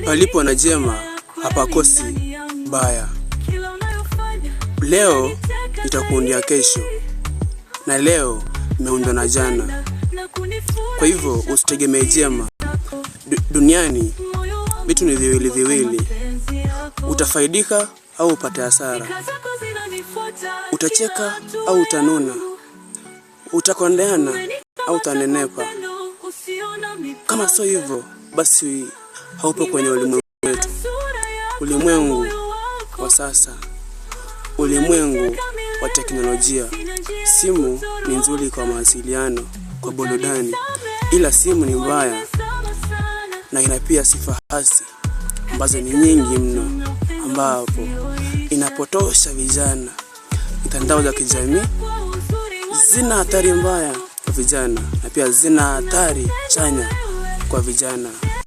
Palipo na jema hapakosi baya. Leo nitakuundia kesho, na leo imeundwa na jana. Kwa hivyo usitegemee jema. Duniani vitu ni viwili. Utafaidika au upate hasara. Utacheka au utanuna. Utakondeana au utanenepa. Kama sio hivyo, basi haupo kwenye ulimwengu wetu. Ulimwengu wa sasa, ulimwengu wa teknolojia. Simu ni nzuri kwa mawasiliano, kwa burudani, ila simu ni mbaya na ina pia sifa hasi ambazo ni nyingi mno, ambapo inapotosha vijana. Mitandao za kijamii zina hatari mbaya kwa vijana na pia zina hatari chanya kwa vijana.